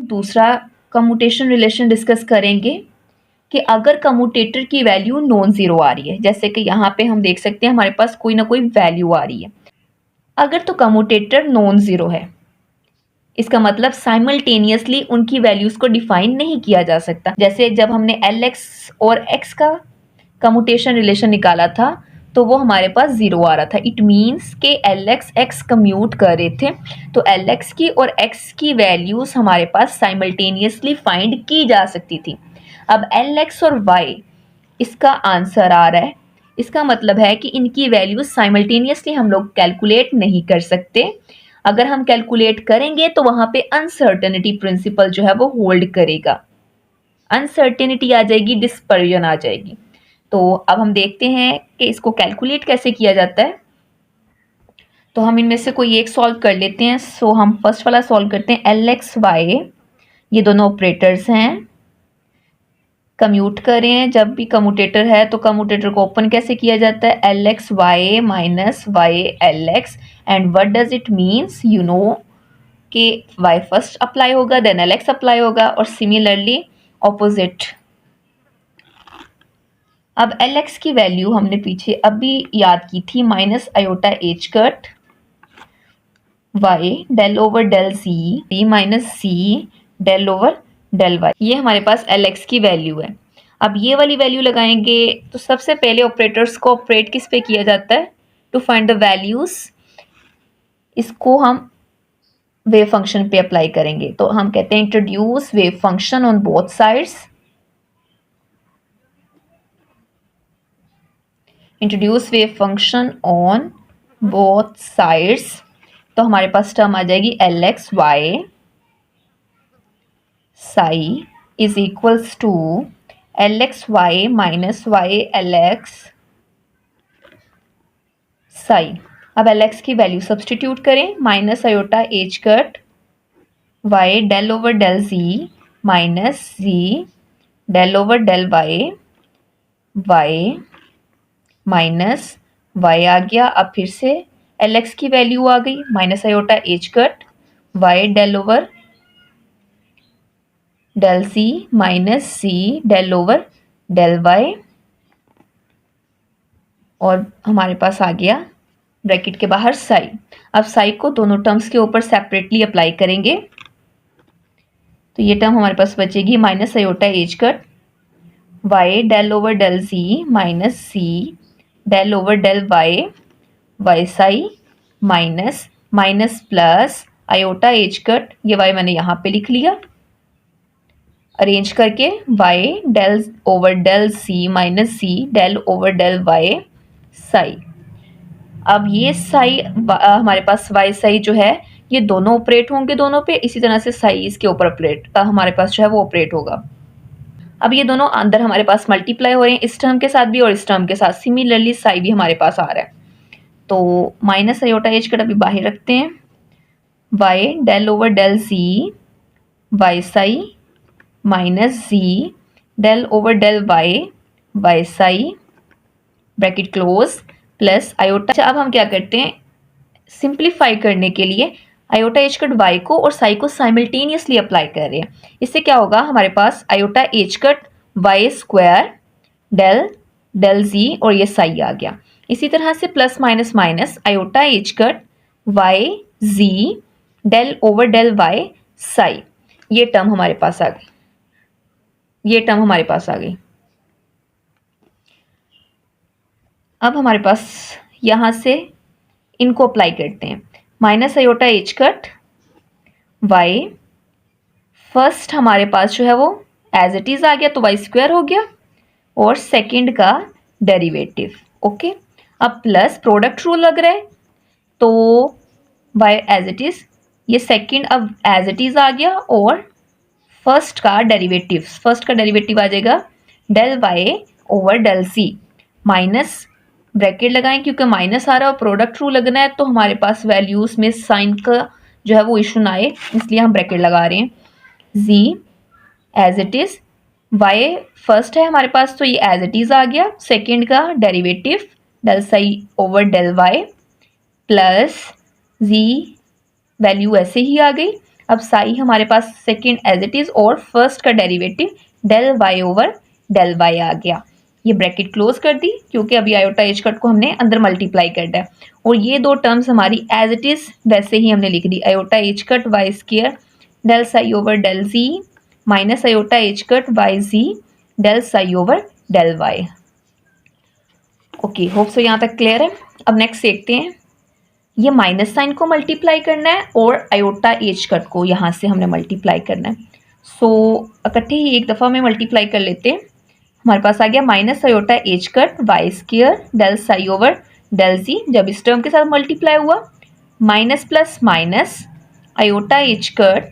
दूसरा commutation relation discuss करेंगे कि अगर कम्यूटेटर की वैल्यू नॉन ज़ीरो आ रही है, जैसे कि यहाँ पे हम देख सकते हैं हमारे पास कोई ना कोई वैल्यू आ रही है। अगर तो कम्यूटेटर नॉन ज़ीरो है, इसका मतलब साइमल्टेनियसली उनकी वैल्यूज़ को डिफाइन नहीं किया जा सकता। जैसे जब हमने Lx और x का कम्यूटेशन रिलेशन निकाला था तो वो हमारे पास ज़ीरो आ रहा था। इट मीन्स के Lx x कम्यूट कर रहे थे, तो Lx की और x की वैल्यूज़ हमारे पास साइमल्टेनियसली फाइंड की जा सकती थी। अब Lx और y इसका आंसर आ रहा है, इसका मतलब है कि इनकी वैल्यूज साइमल्टेनियसली हम लोग कैलकुलेट नहीं कर सकते। अगर हम कैलकुलेट करेंगे तो वहां पे अनसर्टेनिटी प्रिंसिपल जो है वो होल्ड करेगा, अनसर्टेनिटी आ जाएगी, डिस्पर्जन आ जाएगी। तो अब हम देखते हैं कि इसको कैलकुलेट कैसे किया जाता है। तो हम इनमें से कोई एक सॉल्व कर लेते हैं। सो हम फर्स्ट वाला सॉल्व करते हैं। Lx y ये दोनों ऑपरेटर्स हैं, कम्यूट करें। जब भी कम्यूटेटर है तो कम्यूटेटर को ओपन कैसे किया जाता है, Lx y minus y Lx, and what does it means, you know कि y फर्स्ट अप्लाई होगा देन Lx अप्लाई होगा, और सिमिलरली ऑपोजिट। अब Lx की वैल्यू हमने पीछे अभी याद की थी, minus iota h cut y del over del c minus c del over del y, ये हमारे पास Lx की वैल्यू है। अब ये वाली वैल्यू लगाएंगे तो सबसे पहले ऑपरेटर्स को ऑपरेट किस पे किया जाता है, टू फाइंड द वैल्यूज। इसको हम वेव फंक्शन पे अप्लाई करेंगे, तो हम कहते हैं introduce wave function on both sides, introduce wave function on both sides. तो हमारे पास टर्म आ जाएगी Lx y psi is equals to Lx y minus y Lx psi। अब Lx की वैल्यू सब्सटीट्यूट करें, minus iota h cut y del over del z minus z del over del y minus y आ गया। अब फिर से Lx की value आ गई, minus iota h cut y del over del c minus c del over del y, और हमारे पास आ गया ब्रैकेट के बाहर साई। अब साई को दोनों टर्म्स के ऊपर सेपरेटली अप्लाई करेंगे, तो ये टर्म हमारे पास बचेगी minus iota h cut y del over del z minus c del over del y psi minus minus plus iota h cut, ये y मैंने यहाँ पे लिख लिया अरेंज करके, y del over del c minus c del over del y psi. अब ये साई हमारे पास y साई जो है ये दोनों ऑपरेट होंगे दोनों पे, इसी तरह से साई इसके ऊपर ऑपरेट हमारे पास जो है वो ऑपरेट होगा। अब ये दोनों अंदर हमारे पास मल्टीप्लाई हो रहे हैं, इस टर्म के साथ भी और इस टर्म के साथ। सिमिलरली साई भी हमारे पास आ रहा है, तो माइनस आयोटा एच कट अभी बाहर रखते हैं, y del over del c y psi minus z del over del y psi bracket close plus iota. अब हम क्या करते हैं, सिंप्लीफाई करने के लिए आयोटा एच कट y को और साई को साइमल्टेनियसली अप्लाई कर रहे हैं। इससे क्या होगा, हमारे पास iota h cut y square del del z और ये साई आ गया। इसी तरह से plus minus minus iota h cut y z del over del y psi, ये टर्म हमारे पास आ गई, ये टर्म हमारे पास आ गई। अब हमारे पास यहाँ से इनको अप्लाई करते हैं, minus iota h cut y first हमारे पास जो है वो एज इट इज आ गया, तो y स्क्वायर हो गया, और सेकंड का डेरिवेटिव। ओके, अब प्लस प्रोडक्ट रूल लग रहा है, तो y एज इट इज, ये सेकंड अब एज इट इज आ गया, और फर्स्ट का डेरिवेटिव आ जाएगा del y over del c minus bracket लगाएं, क्योंकि माइनस आ रहा है और प्रोडक्ट रूल लगना है, तो हमारे पास वैल्यूज में साइन का जो है वो इशू ना आए, इसलिए हम ब्रैकेट लगा रहे हैं। z as it is, y first है हमारे पास, तो ये एज इट इज आ गया, सेकंड का derivative del psi over del y plus z value ऐसे ही आ गई। अब साई हमारे पास सेकेंड एज इट इज और फर्स्ट का derivative del y over del y आ गया। ये ब्रैकेट क्लोज कर दी क्योंकि अभी आयोटा एच कट को हमने अंदर मल्टीप्लाई करना है और ये दो टर्म्स हमारी एज इट इज वैसे ही हमने लिख दी, iota h cut y square del psi over del z minus iota h cut y z del psi over del y. Okay, hope so यहाँ तक क्लियर है। अब नेक्स्ट देखते हैं, ये माइनस साइन को मल्टीप्लाई करना है और आयोटा एच कट को यहाँ से हमने मल्टीप्लाई करना है। सो इकट्ठे ही एक दफ़ा में मल्टीप्लाई कर लेते हैं। हमारे पास आ गया minus iota h cut y square del psi over del z, जब इस टर्म के साथ मल्टीप्लाई हुआ minus plus minus iota h cut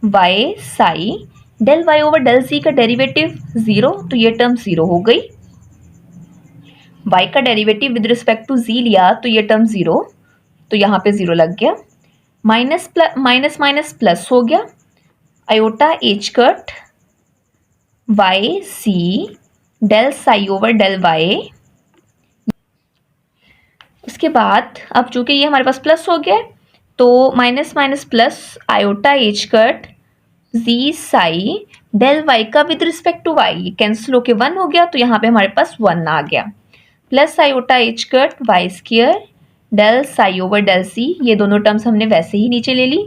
y psi del y over del z का डेरिवेटिव 0, तो ये टर्म 0 हो गई। y का derivative with respect to z लिया तो ये टर्म 0, तो यहाँ पे 0 लग गया। माइनस माइनस प्लस हो गया, आयोटा एच कट वाई सी del psi over del y. उसके बाद अब चूंकि ये हमारे पास प्लस हो गया तो minus minus plus iota h cut z psi del y का with respect to y cancel होके 1 हो गया, तो यहाँ पे हमारे पास 1 आ गया। Plus iota h cut y square del psi over del C, ये दोनों टर्म्स हमने वैसे ही नीचे ले ली,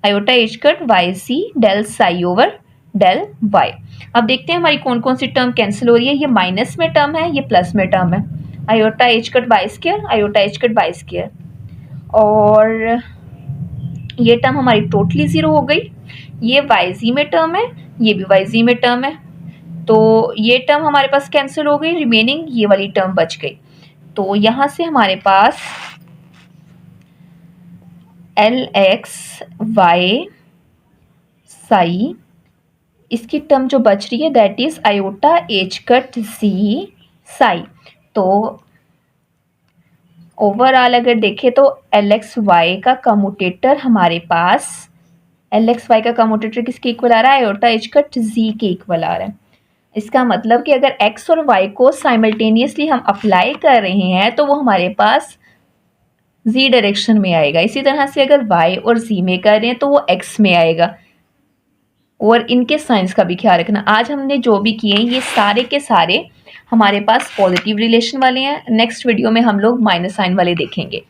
आयोटा एच कट वाई सी del psi over del y. अब देखते हैं हमारी कौन कौन सी टर्म कैंसिल हो रही है। ये माइनस में टर्म है, ये प्लस में टर्म है, iota h cut y square iota h cut y square, और ये टर्म हमारी टोटली 0 हो गई। ये वाई जी में टर्म है, ये भी वाई जी में टर्म है, तो ये टर्म हमारे पास कैंसिल हो गई, रिमेनिंग ये वाली टर्म बच गई। तो यहाँ से हमारे पास एल एक्स वाई साई, इसकी टर्म जो बच रही है that is iota h cut z psi. तो ओवरऑल अगर देखें तो एल एक्स वाई का कम्यूटेटर हमारे पास, एल एक्स वाई का कम्यूटेटर किसके इक्वल आ रहा है, आयोटा एच कट जी के इक्वल आ रहा है। इसका मतलब कि अगर x और y को साइमल्टेनियसली हम अप्लाई कर रहे हैं तो वो हमारे पास z डायरेक्शन में आएगा। इसी तरह से अगर y और z में कर रहे हैं तो वो x में आएगा। और इनके साइंस का भी ख्याल रखना। आज हमने जो भी किए हैं ये सारे के सारे हमारे पास पॉजिटिव रिलेशन वाले हैं। नेक्स्ट वीडियो में हम लोग माइनस साइन वाले देखेंगे।